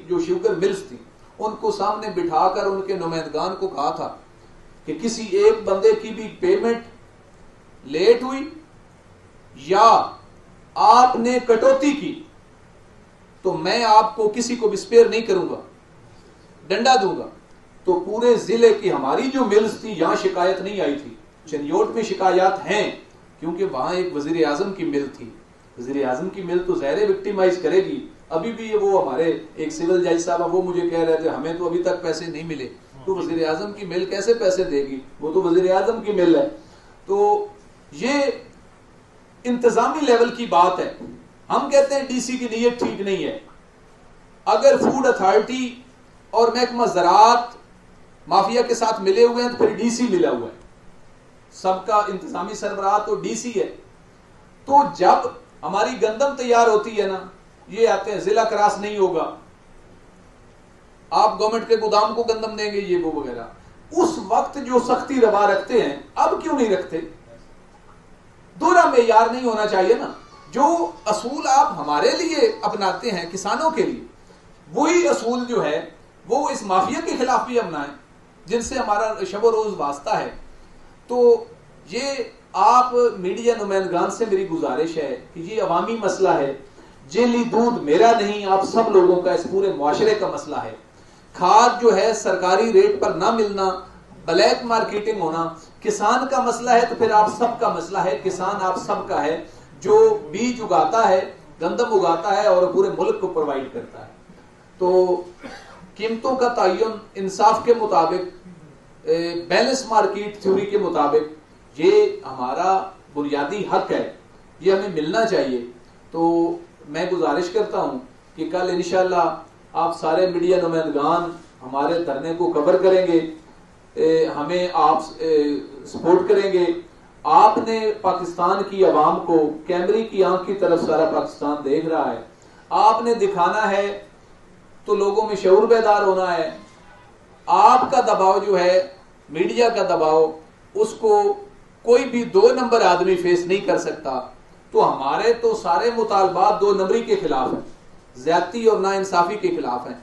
जो sugar mills थी उनको सामने बिठाकर उनके नुमाइंदगान को कहा था कि किसी एक बंदे की भी पेमेंट लेट हुई या आपने कटौती की तो मैं आपको किसी को भी स्पेयर नहीं करूंगा, डंडा दूंगा। तो पूरे जिले की हमारी जो मिल्स थी यहां शिकायत नहीं आई थी, चनियोट में शिकायत हैं क्योंकि वहां एक वजीर आजम की मिल थी। वजीर आजम की मिल तो ज़ाहिर विक्टिमाइज करेगी। अभी भी वो हमारे एक सिविल जज साहब वो मुझे कह रहे थे हमें तो अभी तक पैसे नहीं मिले, तो वजीर आजम की मिल कैसे पैसे देगी, वो तो वजीर आजम की मिल है। तो ये इंतजामी लेवल की बात है। हम कहते हैं डीसी की नीयत ठीक नहीं है। अगर फूड अथॉरिटी और महकमा ज़राअत माफिया के साथ मिले हुए हैं तो फिर डीसी मिला हुआ है, सबका इंतजामी सरबराह तो डीसी है। तो जब हमारी गंदम तैयार होती है ना, ये आते हैं जिला क्रॉस नहीं होगा, आप गवर्नमेंट के गोदाम को गंदम देंगे, ये वो वगैरह, उस वक्त जो सख्ती रवा रखते हैं अब क्यों नहीं रखते? दोहरा मेयार नहीं होना चाहिए ना। जो असूल आप हमारे लिए अपनाते हैं किसानों के लिए, वही असूल जो है वो इस माफिया के खिलाफ भी अपनाएं जिनसे हमारा शब रोज वास्ता है। तो ये आप मीडिया नुमाइंदगान से मेरी गुजारिश है कि ये अवामी मसला है। जेली दूध मेरा नहीं, आप सब लोगों का, इस पूरे मुआशरे का मसला है। खाद जो है सरकारी रेट पर ना मिलना, ब्लैक मार्केटिंग होना किसान का मसला है, तो फिर आप सबका मसला है। किसान आप सबका है जो बीज उगाता है, गंदम उगाता है और पूरे मुल्क को प्रोवाइड करता है। तो कीमतों का तयन इंसाफ के मुताबिक, बैलेंस मार्केट थ्योरी के मुताबिक, ये हमारा बुनियादी हक है, ये हमें मिलना चाहिए। तो मैं गुजारिश करता हूं कि कल इंशाल्लाह आप सारे मीडिया नुमाइंदगान हमारे धरने को कवर करेंगे, हमें आप सपोर्ट करेंगे। आपने पाकिस्तान की आवाम को कैमरे की आंख की तरफ सारा पाकिस्तान देख रहा है, आपने दिखाना है तो लोगों में शऊर बेदार होना है। आपका दबाव जो है, मीडिया का दबाव, उसको कोई भी 2 नंबर आदमी फेस नहीं कर सकता। तो हमारे तो सारे मुतालबात 2 नंबरी के खिलाफ हैं, ज्यादती और नाइंसाफी के खिलाफ हैं।